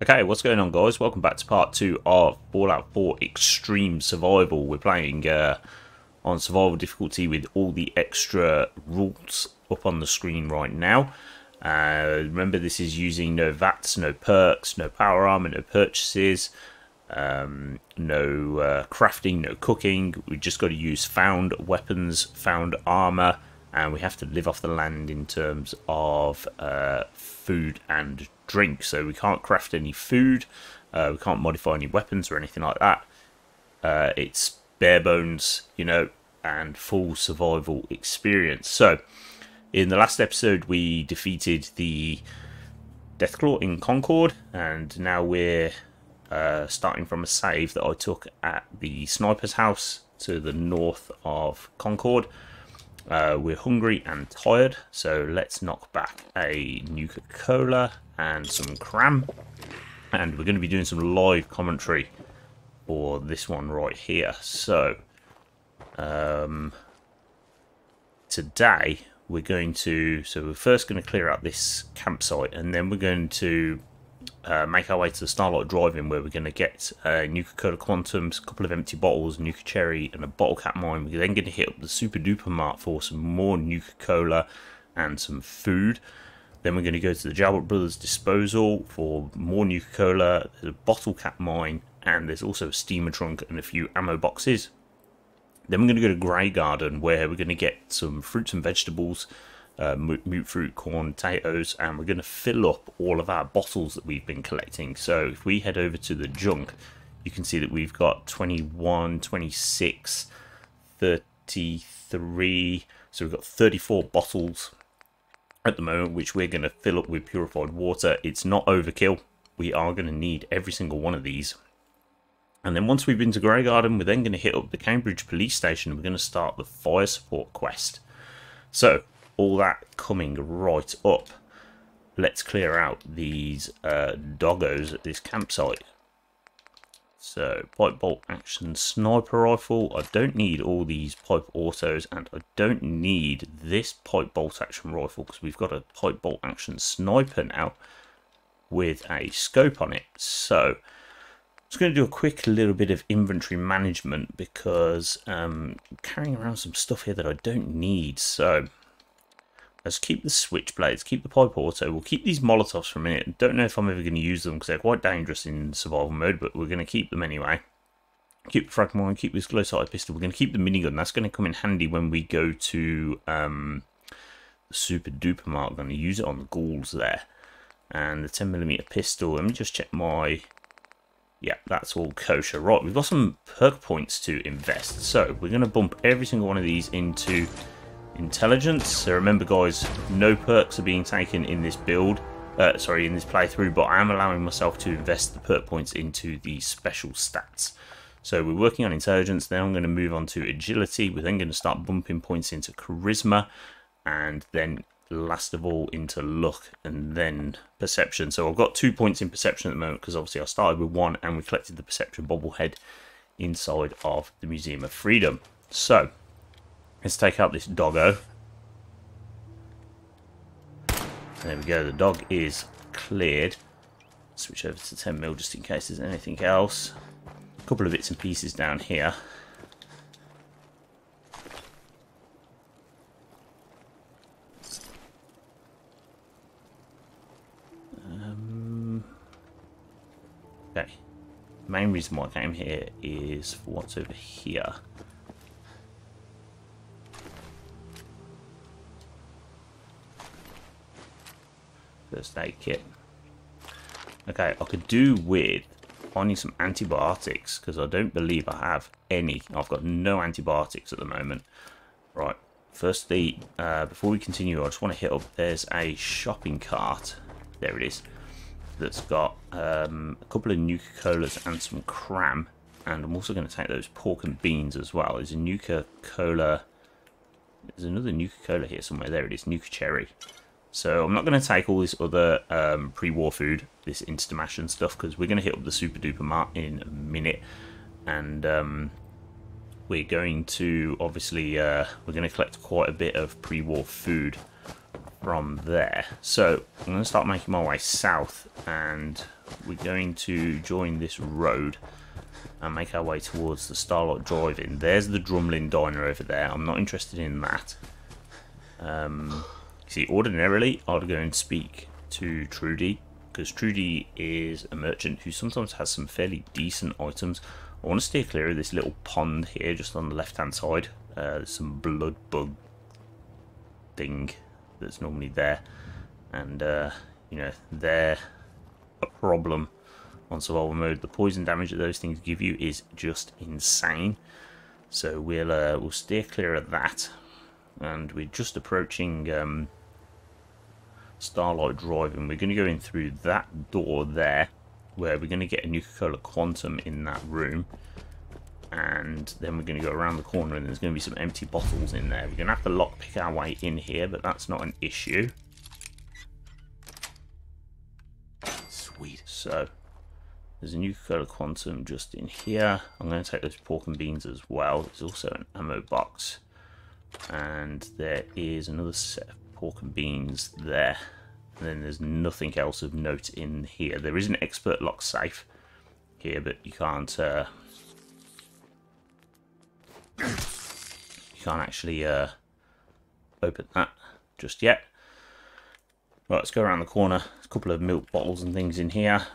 Okay, what's going on, guys? Welcome back to part 2 of Fallout 4 Extreme Survival. We're playing on survival difficulty with all the extra rules up on the screen right now. Remember, this is using no Vats, no perks, no power armor, no purchases, no crafting, no cooking. We just got to use found weapons, found armor, and we have to live off the land in terms of food and drink. So we can't craft any food, we can't modify any weapons or anything like that. It's bare bones, you know, and full survival experience. So in the last episode we defeated the Deathclaw in Concord, and now we're starting from a save that I took at the sniper's house to the north of Concord. We're hungry and tired, so let's knock back a Nuka-Cola and some cram, and we're going to be doing some live commentary for this one right here. So today we're going to, we're first going to clear out this campsite, and then we're going to make our way to the Starlight Drive-In, where we're going to get Nuka-Cola Quantums, a couple of empty bottles, Nuka Cherry, and a bottle cap mine. We're then going to hit up the Super Duper Mart for some more Nuka-Cola and some food. Then we're going to go to the Jalbert Brothers disposal for more Nuka-Cola, there's a bottle cap mine, and there's also a steamer trunk and a few ammo boxes. Then we're going to go to Greygarden, where we're going to get some fruits and vegetables, mute fruit, corn, potatoes, and we're going to fill up all of our bottles that we've been collecting. So if we head over to the junk, you can see that we've got 21, 26, 33, so we've got 34 bottles at the moment, which we're going to fill up with purified water. It's not overkill. We are going to need every single one of these. And then once we've been to Greygarden, we're then going to hit up the Cambridge police station. We're going to start the fire support quest. So all that coming right up. Let's clear out these doggos at this campsite. So pipe bolt action sniper rifle. I don't need all these pipe autos, and I don't need this pipe bolt action rifle because we've got a pipe bolt action sniper now with a scope on it. So I'm just going to do a quick little bit of inventory management because I'm carrying around some stuff here that I don't need. So let's keep the switchblades, keep the pipe auto. We'll keep these Molotovs for a minute. Don't know if I'm ever going to use them because they're quite dangerous in survival mode, but we're going to keep them anyway. Keep the frag mine, keep this glow-sighted pistol. We're going to keep the minigun. That's going to come in handy when we go to the Super Duper Mart. We're going to use it on the ghouls there. And the 10mm pistol. Let me just check my... Yeah, that's all kosher. Right, we've got some perk points to invest. So we're going to bump every single one of these into intelligence. So remember, guys, no perks are being taken in this build, in this playthrough, but I am allowing myself to invest the perk points into the special stats. So we're working on intelligence, then I'm going to move on to agility. We're then going to start bumping points into charisma, and then last of all into luck, and then perception. So I've got 2 points in perception at the moment because obviously I started with 1 and we collected the perception bobblehead inside of the Museum of Freedom. So let's take out this doggo. There we go, the dog is cleared. Switch over to 10mm just in case there's anything else. A couple of bits and pieces down here. Okay, the main reason why I came here is for what's over here. First aid kit. Okay, I could do with finding some antibiotics because I don't believe I have any. I've got no antibiotics at the moment. Right, firstly, before we continue, I just want to hit up, there's a shopping cart. There it is. That's got a couple of Nuka-Colas and some cram. And I'm also going to take those pork and beans as well. There's a Nuka-Cola. There's another Nuka-Cola here somewhere. There it is, Nuka Cherry. So I'm not going to take all this other pre-war food, this Instamash and stuff, because we're going to hit up the Super Duper Mart in a minute. And we're going to, obviously, we're going to collect quite a bit of pre-war food from there. So I'm going to start making my way south, and we're going to join this road and make our way towards the Starlight Drive-In. There's the Drumlin Diner over there. I'm not interested in that. See, ordinarily, I'd go and speak to Trudy, because Trudy is a merchant who sometimes has some fairly decent items. I want to steer clear of this little pond here, just on the left-hand side. There's some blood bug thing that's normally there, and you know, they're a problem on survival mode. The poison damage that those things give you is just insane, so we'll steer clear of that. And we're just approaching Starlight Drive-In. We're going to go in through that door there, where we're going to get a Nuka-Cola Quantum in that room, and then we're going to go around the corner and there's going to be some empty bottles in there. We're going to have to lockpick our way in here, but that's not an issue. Sweet. So there's a Nuka-Cola Quantum just in here. I'm going to take those pork and beans as well. There's also an ammo box, and there is another set of pork and beans there. And then there's nothing else of note in here. There is an expert lock safe here, but you can't actually open that just yet. Right, let's go around the corner. There's a couple of milk bottles and things in here,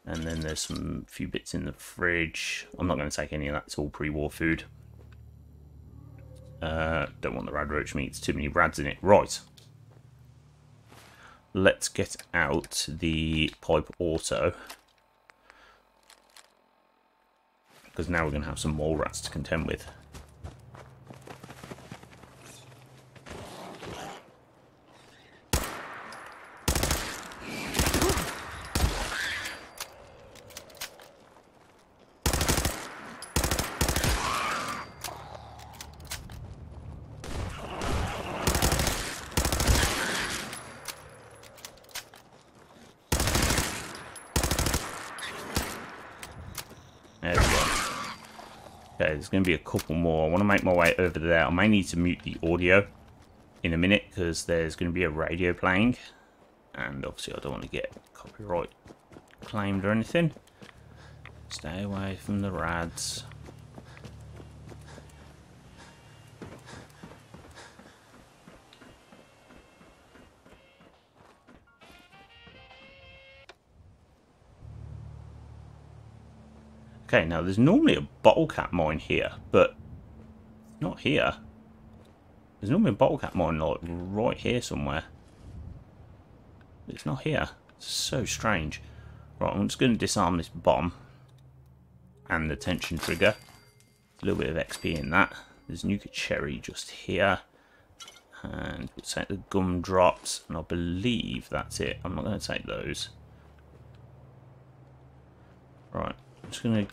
and then there's some few bits in the fridge. I'm not going to take any of that. It's all pre-war food. Don't want the rad roach meat, it's too many rads in it. Right, let's get out the pipe auto, because now we're going to have some mole rats to contend with. There we go. Okay, there's going to be a couple more. I want to make my way over there. I may need to mute the audio in a minute, because there's going to be a radio playing, and obviously I don't want to get copyright claimed or anything. Stay away from the rads. Okay, now there's normally a bottle cap mine here, but not here. There's normally a bottle cap mine like right here somewhere. It's not here. It's so strange. Right, I'm just going to disarm this bomb and the tension trigger. A little bit of XP in that. There's Nuka Cherry just here, and we'll take the gumdrops, and I believe that's it. I'm not going to take those. Right. I'm just going to...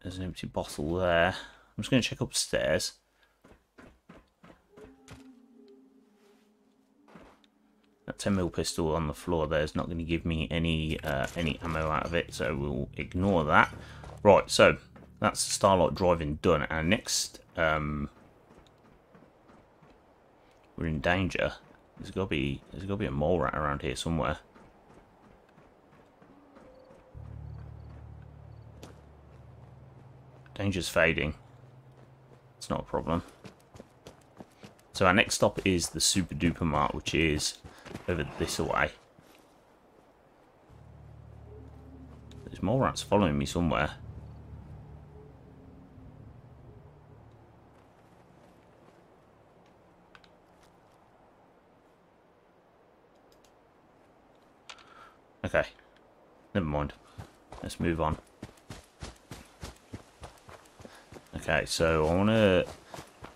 There's an empty bottle there. I'm just going to check upstairs. That 10mm pistol on the floor there is not going to give me any ammo out of it, so we'll ignore that. Right, so that's Starlight Drive-In done. And next, we're in danger. There's got to be a mole rat around here somewhere. Danger's fading. It's not a problem. So our next stop is the Super Duper Mart, which is over this way. There's more rats following me somewhere. Okay, never mind. Let's move on. Okay, so I want to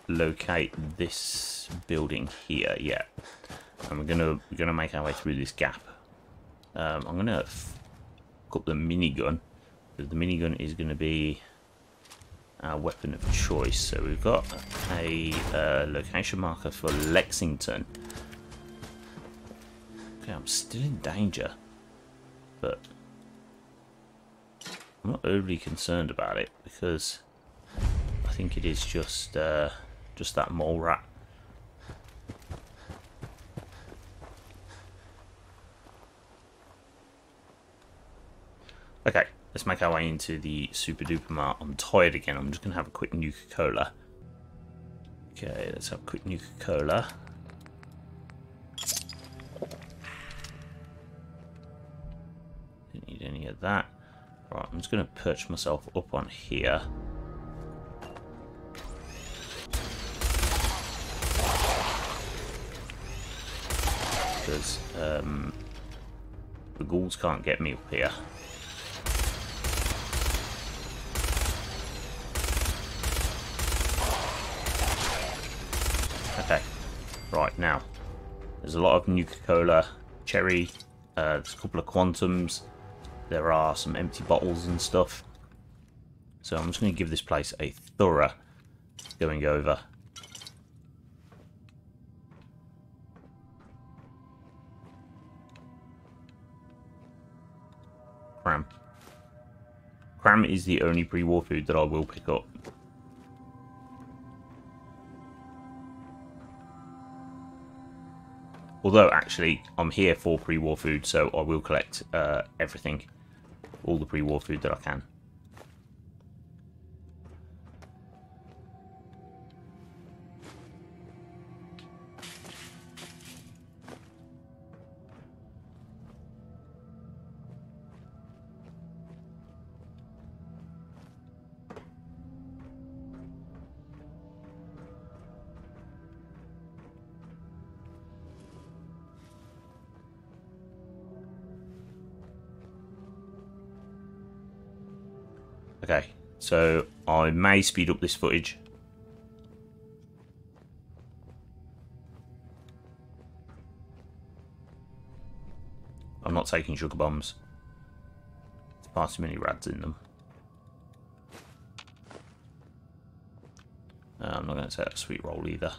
locate this building here, yeah, and we're gonna make our way through this gap. I'm gonna pick up the minigun, because the minigun is gonna be our weapon of choice. So we've got a location marker for Lexington. Okay, I'm still in danger, but I'm not overly concerned about it, because I think it is just that mole rat. Okay, let's make our way into the Super Duper Mart. I'm tired again. I'm just going to have a quick Nuka-Cola. Okay, let's have a quick Nuka-Cola. Didn't need any of that. Right, I'm just going to perch myself up on here. Because the ghouls can't get me up here. Okay, right now, there's a lot of Nuka-Cola, cherry, there's a couple of quantums, there are some empty bottles and stuff. So I'm just going to give this place a thorough going over. Cram. Cram is the only pre-war food that I will pick up. Although, actually, I'm here for pre-war food, so I will collect everything. All the pre-war food that I can. Okay, so I may speed up this footage. I'm not taking sugar bombs. There's far too many rads in them. I'm not going to take a sweet roll either.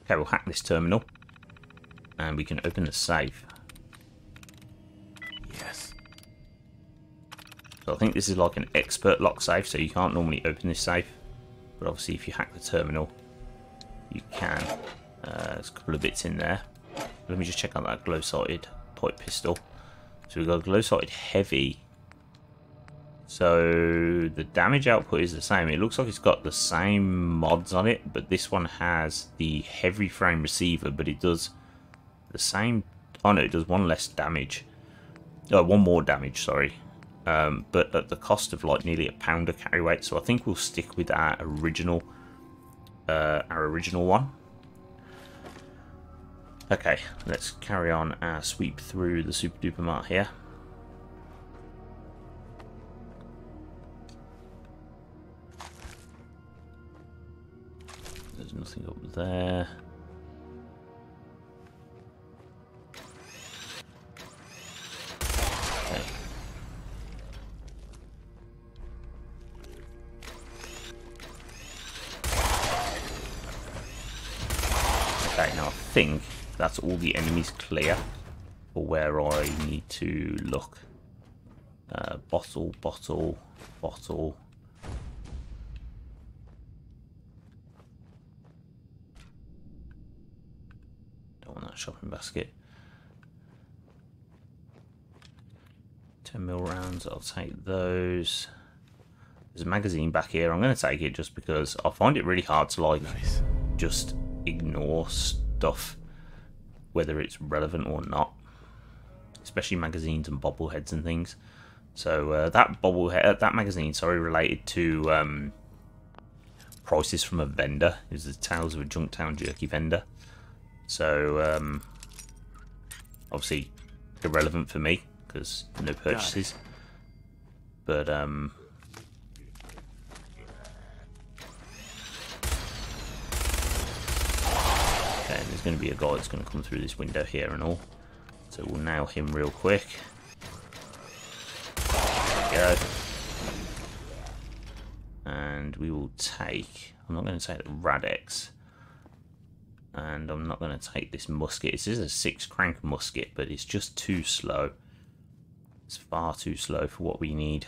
Okay, we'll hack this terminal and we can open the safe. Yes. So I think this is like an expert lock safe, so you can't normally open this safe. But obviously if you hack the terminal, you can. There's a couple of bits in there. Let me just check out that glow-sighted pipe pistol. So we've got a glow-sighted heavy. So the damage output is the same. It looks like it's got the same mods on it, but this one has the heavy frame receiver, but it does the same. Oh no, it does one less damage. Oh, one more damage, sorry. But at the cost of like nearly £1 a carry weight. So I think we'll stick with our original one. Okay, let's carry on our sweep through the Super Duper Mart here. There's nothing up there. Okay. Okay, now I think that's all the enemies clear for where I need to look. Bottle, bottle, bottle. Shopping basket. 10mm rounds, I'll take those. There's a magazine back here. I'm going to take it just because I find it really hard to like just ignore stuff, whether it's relevant or not, especially magazines and bobbleheads and things. So that magazine, sorry, related to prices from a vendor. It was the Tales of a Junktown Jerky vendor. So, obviously irrelevant for me because no purchases. But okay, there's going to be a guy that's going to come through this window here and all. So we'll nail him real quick. There we go. And we will take... I'm not going to take the Radex. And I'm not going to take this musket. This is a 6-crank musket, but it's just too slow. It's far too slow for what we need.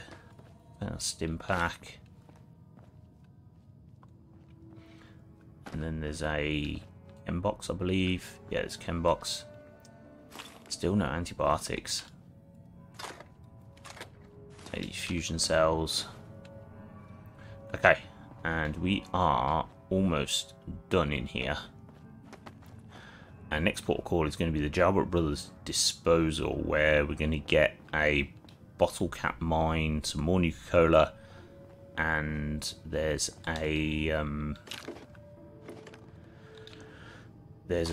Stim pack. And then there's a chem box, I believe. Yeah, there's a chem box. Still no antibiotics. Take these fusion cells. Okay, and we are almost done in here. Our next port of call is going to be the Jalbert Brothers disposal, where we're going to get a bottle cap mine, some more Nuka-Cola, and there's a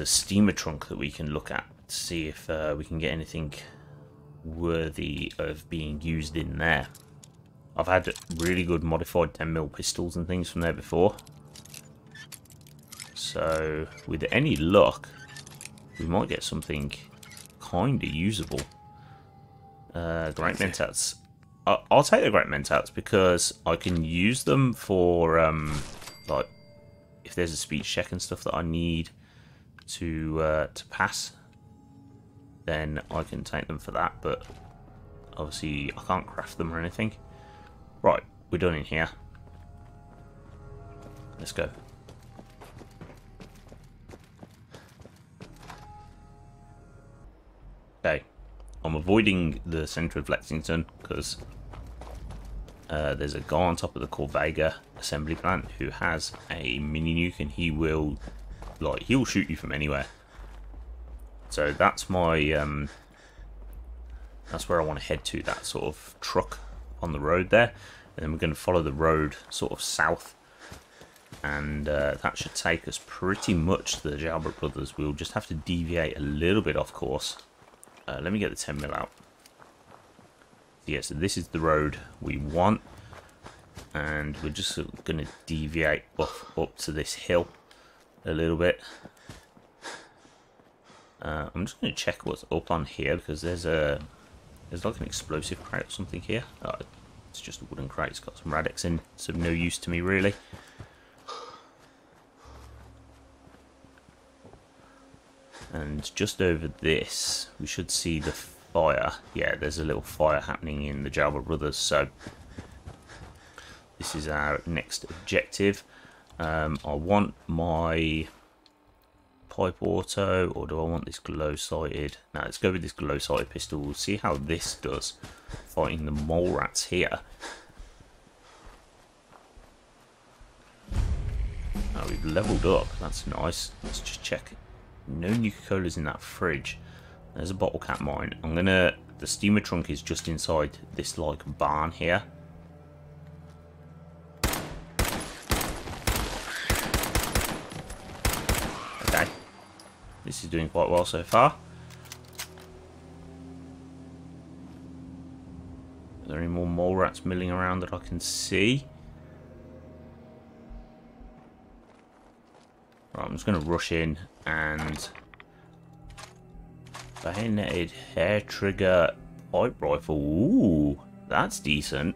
steamer trunk that we can look at to see if we can get anything worthy of being used in there. I've had really good modified 10mm pistols and things from there before, so with any luck we might get something kind of usable. Great mentats. I'll take the great mentats because I can use them for like if there's a speech check and stuff that I need to pass, then I can take them for that. But obviously I can't craft them or anything. Right, we're done in here. Let's go. Okay, I'm avoiding the centre of Lexington because there's a guy on top of the Corvega assembly plant who has a mini nuke, and he will shoot you from anywhere. So that's my that's where I want to head to, that sort of truck on the road there, and then we're going to follow the road sort of south, and that should take us pretty much to the Jalbert Brothers. We'll just have to deviate a little bit off course. Let me get the 10mm out. Yeah, so this is the road we want, and we're just going to deviate up to this hill a little bit. I'm just going to check what's up on here, because there's like an explosive crate or something here. Oh, it's just a wooden crate. It's got some Radex in. It's of no use to me, really. And just over this, we should see the fire. Yeah, there's a little fire happening in the Jalbert Brothers. So this is our next objective. I want my pipe auto, or do I want this glow sighted? No, let's go with this glow sighted pistol. We'll see how this does fighting the mole rats here. Oh, we've leveled up. That's nice. Let's just check. No Nuka-Colas in that fridge. There's a bottle cap mine. The steamer trunk is just inside this like barn here. Okay. This is doing quite well so far. Are there any more mole rats milling around that I can see? Right, I'm just going to rush in and bayoneted hair trigger pipe rifle. Ooh, that's decent.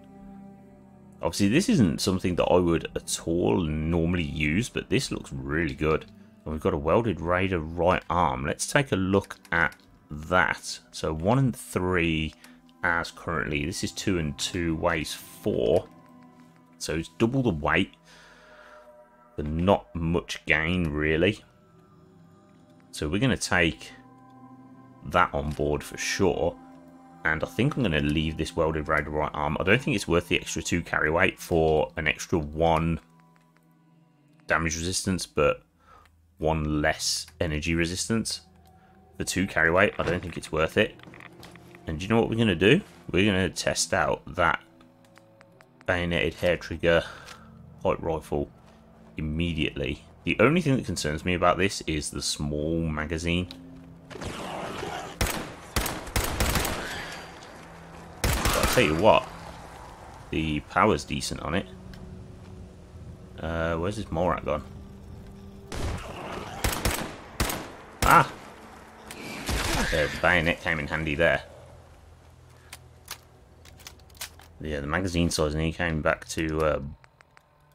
Obviously, this isn't something that I would at all normally use, but this looks really good. And we've got a welded Raider right arm. Let's take a look at that. So 1 and 3 as currently. This is 2 and 2, weighs 4. So it's double the weight, but not much gain really. So we're going to take that on board for sure. And I think I'm going to leave this welded Raider right arm. I don't think it's worth the extra 2 carry weight for an extra 1 damage resistance, but 1 less energy resistance. For 2 carry weight, I don't think it's worth it. And do you know what we're going to do? We're going to test out that bayoneted hair trigger pipe rifle immediately. The only thing that concerns me about this is the small magazine. But I'll tell you what, the power's decent on it. Where's this Morat gone? Ah! The bayonet came in handy there. Yeah, the magazine size, and he came back to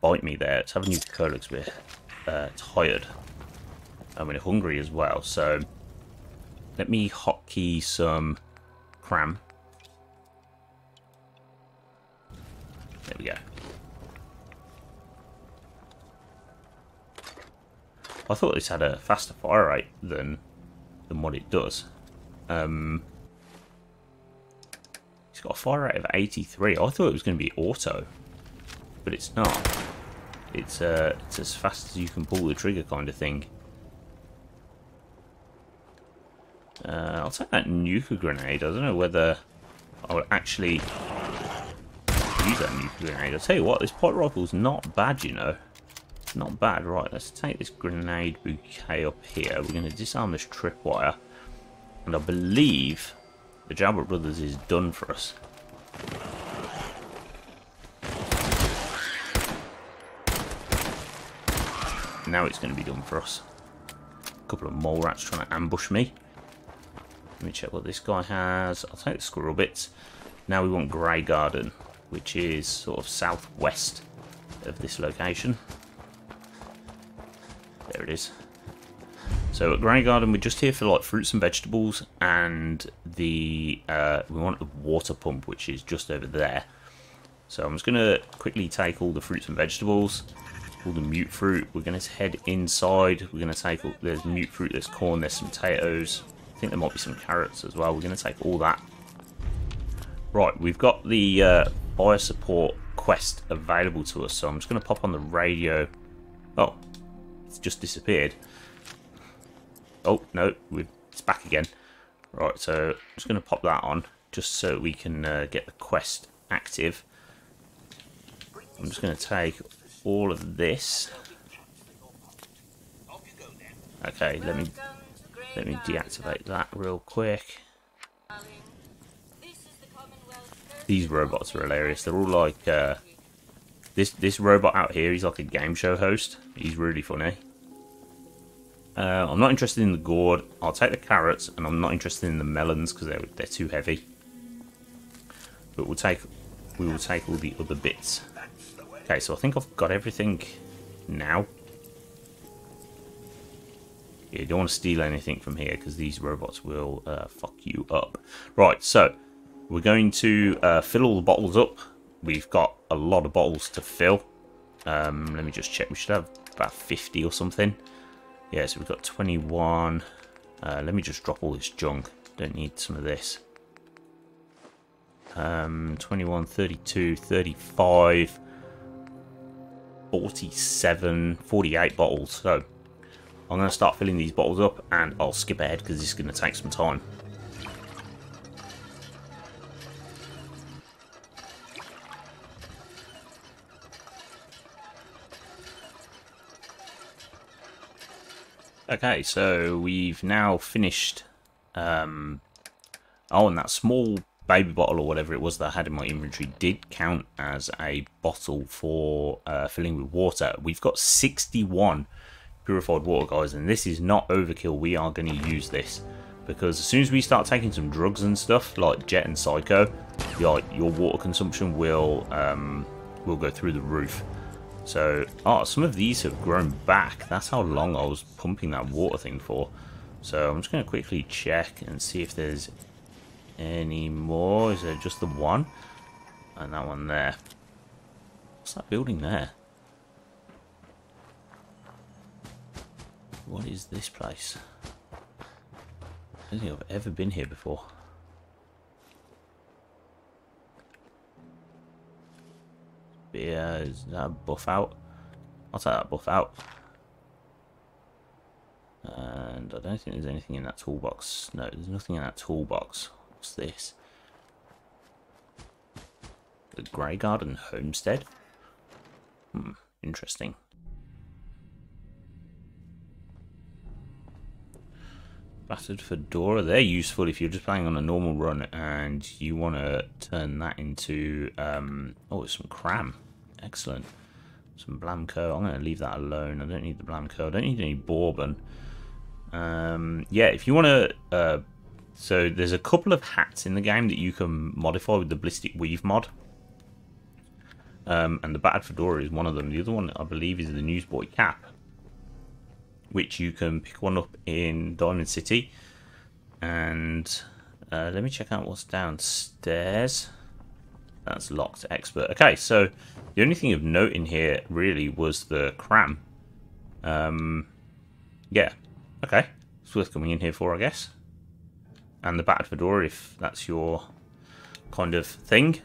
bite me there. Let's have a new Cola because we're tired. And we're hungry as well. So let me hotkey some cram. There we go. I thought this had a faster fire rate than what it does. It's got a fire rate of 83. I thought it was going to be auto, but it's not. It's as fast as you can pull the trigger kind of thing. I'll take that nuka grenade. I don't know whether I would actually use that nuka grenade. I'll tell you what, this pot rifle's not bad, you know. It's not bad. Right, let's take this grenade bouquet up here. We're going to disarm this tripwire. And I believe the Jalbert brothers is done for us. Now it's going to be done for us. A couple of mole rats trying to ambush me. Let me check what this guy has. I'll take the squirrel bits. Now we want Greygarden, which is sort of southwest of this location. There it is. So at Greygarden, we're just here for like fruits and vegetables, and the we want the water pump, which is just over there. So I'm just going to quickly take all the fruits and vegetables, all the mute fruit. We're going to head inside. We're going to take all, there's mute fruit, there's corn, there's some potatoes. I think there might be some carrots as well. We're going to take all that. Right, we've got the fire support quest available to us, so I'm just going to pop on the radio. Oh, it's just disappeared. Oh, no, it's back again. Right, so I'm just going to pop that on, just so we can get the quest active. I'm just going to take all of this. Okay, let me deactivate that real quick. These robots are hilarious. They're all like this robot out here. He's like a game show host. He's really funny. I'm not interested in the gourd. I'll take the carrots, and I'm not interested in the melons because they're too heavy. But we will take all the other bits. Okay, so I think I've got everything now. Yeah, you don't want to steal anything from here because these robots will fuck you up. Right, so we're going to fill all the bottles up. We've got a lot of bottles to fill. Let me just check. We should have about 50 or something. Yeah, so we've got 21. Let me just drop all this junk. Don't need some of this. 21, 32, 35, 47, 48 bottles. So I'm going to start filling these bottles up, and I'll skip ahead because this is going to take some time. Okay, so we've now finished. Oh, and that small baby bottle or whatever it was that I had in my inventory did count as a bottle for filling with water. We've got 61 purified water, guys, and this is not overkill. We are going to use this because as soon as we start taking some drugs and stuff like Jet and Psycho, your water consumption will go through the roof. So, some of these have grown back. That's how long I was pumping that water thing for. So I'm just going to quickly check and see if there's any more. Is there just the one? And that one there. What's that building there? What is this place? I don't think I've ever been here before. Yeah, is that a buff out? I'll take that buff out. And I don't think there's anything in that toolbox. No, there's nothing in that toolbox. What's this? The Greygarden Homestead? Interesting. Battered Fedora. They're useful if you're just playing on a normal run and you want to turn that into... oh, it's some cram. Excellent. Some Blamco. I'm going to leave that alone. I don't need the Blamco. I don't need any bourbon. Yeah, if you want to... so there's a couple of hats in the game that you can modify with the Ballistic Weave mod. and the battered fedora is one of them. The other one, I believe, is the newsboy cap, which you can pick one up in Diamond City. And let me check out what's downstairs. That's locked, expert. Okay, so the only thing of note in here really was the cram. Yeah, okay, it's worth coming in here for, I guess. And the battered fedora, if that's your kind of thing.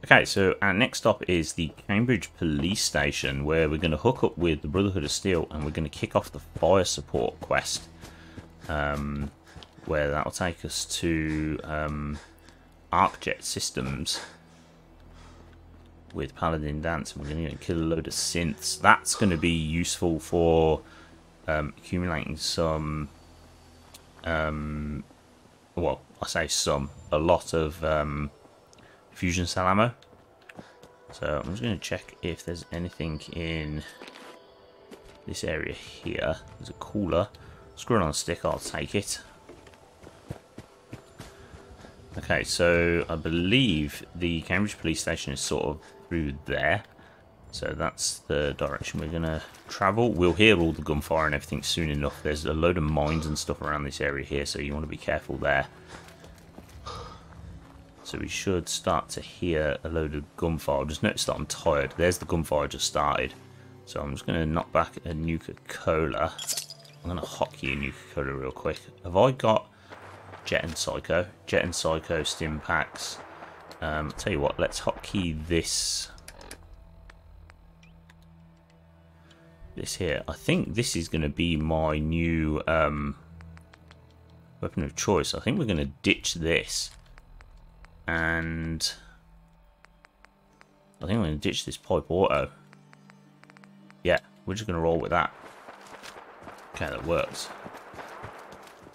Okay, so our next stop is the Cambridge Police Station, where we're going to hook up with the Brotherhood of Steel, and we're going to kick off the fire support quest, where that will take us to ArcJet Systems with PALADIN DANSE, and we're going to kill a load of synths. That's going to be useful for accumulating some, well, I say some, a lot of fusion cell ammo. So I'm just going to check if there's anything in this area here. There's a cooler. Screw it on a stick, I'll take it. Okay, so I believe the Cambridge Police Station is sort of through there. So that's the direction we're going to travel. We'll hear all the gunfire and everything soon enough. There's a load of mines and stuff around this area here, so you want to be careful there. So we should start to hear a load of gunfire. I've just noticed that I'm tired. There's the gunfire just started. So I'm just going to knock back a Nuka-Cola. I'm going to hotkey a Nuka-Cola real quick. Have I got Jet and Psycho? Jet and Psycho stim packs. I'll tell you what, let's hotkey this. This here. I think this is going to be my new weapon of choice. I think we're going to ditch this. And I think I'm going to ditch this pipe auto. Yeah, we're just going to roll with that. Okay, that works.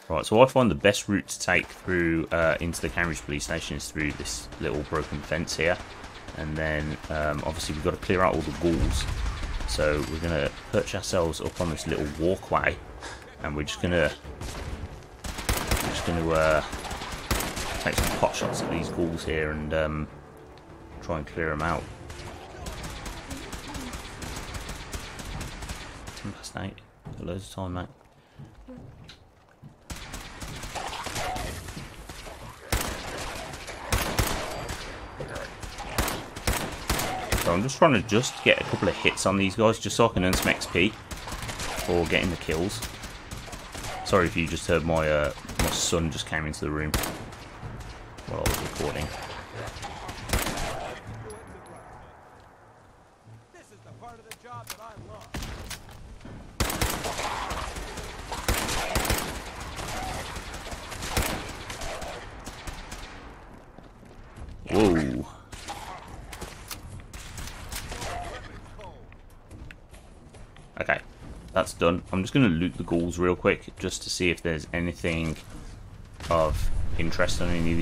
Right, so I find the best route to take through into the Cambridge Police Station is through this little broken fence here. And then, obviously, we've got to clear out all the ghouls. So we're going to perch ourselves up on this little walkway. And we're just going to take some pot shots at these ghouls here and try and clear them out. 8:10. Got loads of time, mate. So I'm just trying to get a couple of hits on these guys, just so I can earn some XP for getting the kills. Sorry if you just heard my my son just came into the room while I was recording. This is the part of the job that I love. Whoa. Okay, that's done. I'm just going to loot the ghouls real quick just to see if there's anything of interest on any of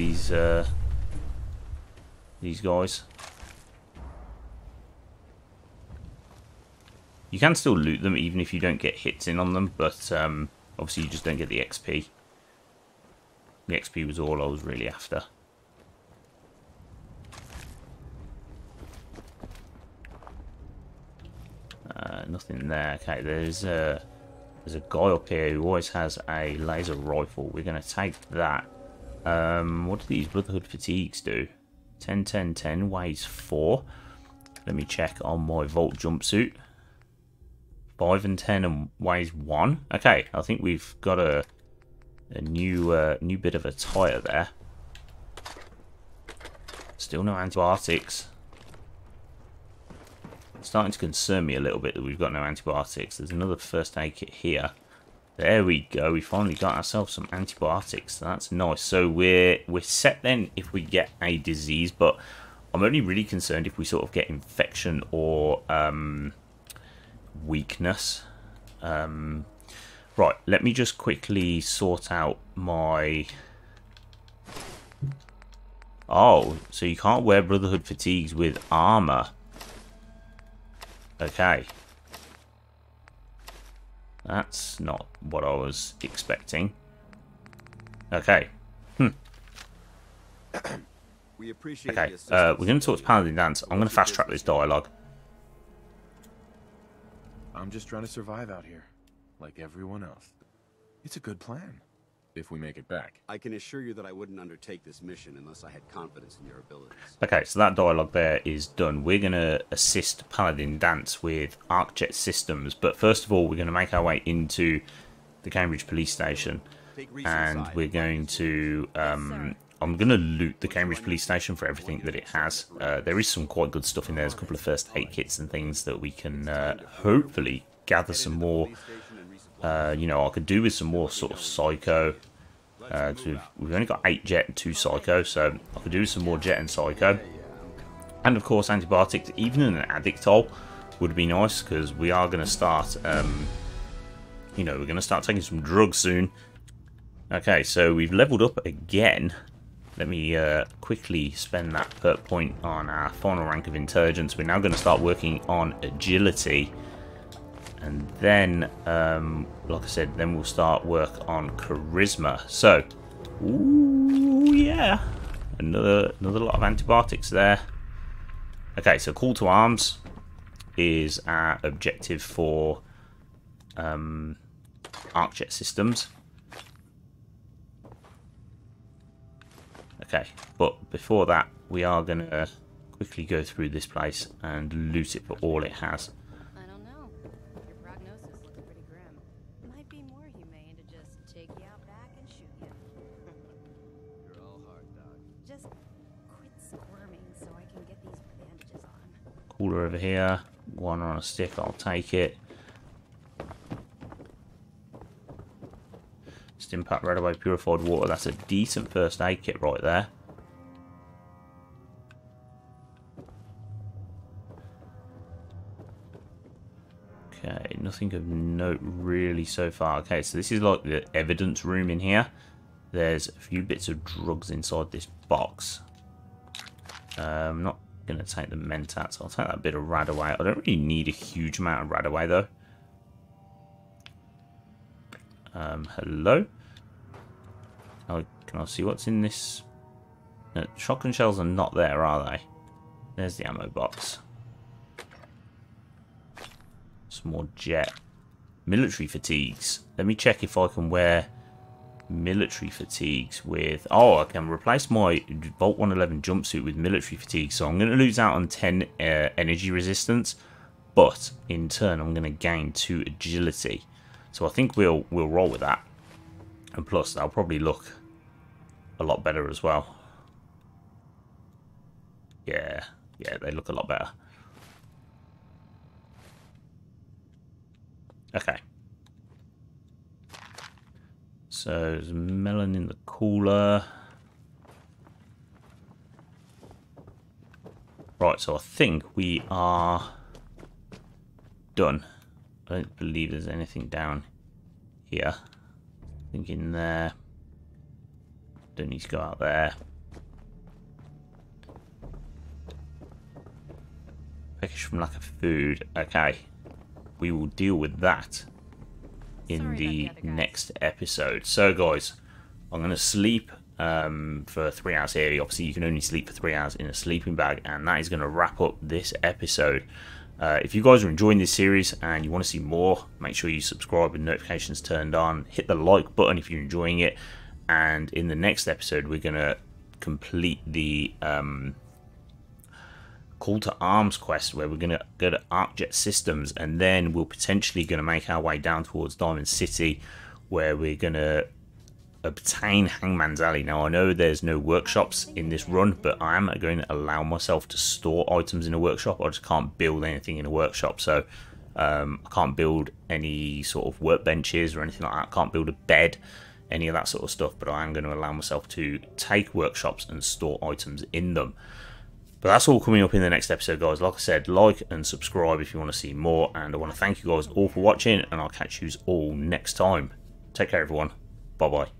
these guys. You can still loot them even if you don't get hits in on them, but obviously you just don't get the XP. The XP was all I was really after. Nothing there. Okay, there's a guy up here who always has a laser rifle. We're going to take that. What do these Brotherhood fatigues do? 10, 10, 10, weighs 4. Let me check on my Volt jumpsuit. 5 and 10 and weighs 1. Okay, I think we've got a new bit of attire there. Still no antibiotics. It's starting to concern me a little bit that we've got no antibiotics. There's another first aid kit here. There we go. We finally got ourselves some antibiotics. That's nice. So we're set then if we get a disease, but I'm only really concerned if we sort of get infection or weakness. Right, let me just quickly sort out my... Oh, so you can't wear Brotherhood fatigues with armor. Okay. That's not what I was expecting. Okay. We appreciate Okay, the assistance. we're going to talk to Paladin Dance. I'm going to fast track this dialogue. I'm just trying to survive out here, like everyone else. It's a good plan, if we make it back. I can assure you that I wouldn't undertake this mission unless I had confidence in your abilities. Okay, so that dialogue there is done. We're going to assist Paladin Dance with ArcJet systems, but first of all, we're going to make our way into the Cambridge police station, and we're going to I'm going to loot the Cambridge police station for everything that it has. There is some quite good stuff in there. There's a couple of first aid kits and things that we can hopefully gather some more. You know, I could do with some more sort of psycho. We've only got 8 jet and 2 psycho, so I could do with some more jet and psycho. And of course antibiotics, even an addictol would be nice, because we are going to start, you know, we're going to start taking some drugs soon. Okay, so we've leveled up again. Let me quickly spend that perk point on our final rank of intelligence. We're now going to start working on agility. And then, like I said, then we'll start work on charisma. So, ooh, yeah. Another lot of antibiotics there. Okay, so call to arms is our objective for ArcJet systems. Okay, but before that, we are going to quickly go through this place and loot it for all it has. I don't know. Your prognosis looks pretty grim. Might be more humane to just take you out back and shoot you. You're all hard, Doc. Just quit squirming so I can get these bandages on. Cooler over here. One on a stick, I'll take it. Impact Radaway Purified Water. That's a decent first aid kit right there. Okay, nothing of note really so far. Okay, so this is like the evidence room in here. There's a few bits of drugs inside this box. I'm not going to take the Mentats. I'll take that bit of Radaway. I don't really need a huge amount of Radaway though. Hello? Oh, can I see what's in this? No, shotgun shells are not there, are they? There's the ammo box. Some more jet. Military fatigues. Let me check if I can wear military fatigues with... Oh, I can replace my Volt 111 jumpsuit with military fatigues. So I'm going to lose out on 10 energy resistance. But in turn, I'm going to gain 2 agility. So I think we'll roll with that. And plus, they'll probably look a lot better as well. Yeah, they look a lot better. Okay. So there's melon in the cooler. Right, so I think we are done. I don't believe there's anything down here. I think in there. Don't need to go out there. Package from lack of food. Okay. We will deal with that in the next episode. So guys, I'm going to sleep for 3 hours here. Obviously you can only sleep for 3 hours in a sleeping bag, and that is going to wrap up this episode. If you guys are enjoying this series and you want to see more, make sure you subscribe with notifications turned on. Hit the like button if you're enjoying it. And in the next episode, we're going to complete the Call to Arms quest, where we're going to go to ArcJet Systems, and then we're potentially going to make our way down towards Diamond City, where we're going to obtain Hangman's Alley. Now, I know there's no workshops in this run, but I am going to allow myself to store items in a workshop. I just can't build anything in a workshop, so I can't build any sort of workbenches or anything like that. I can't build a bed, any of that sort of stuff, but I am going to allow myself to take workshops and store items in them. But that's all coming up in the next episode, guys. Like I said, like and subscribe if you want to see more, and I want to thank you guys all for watching, and I'll catch you all next time. Take care, everyone. Bye-bye.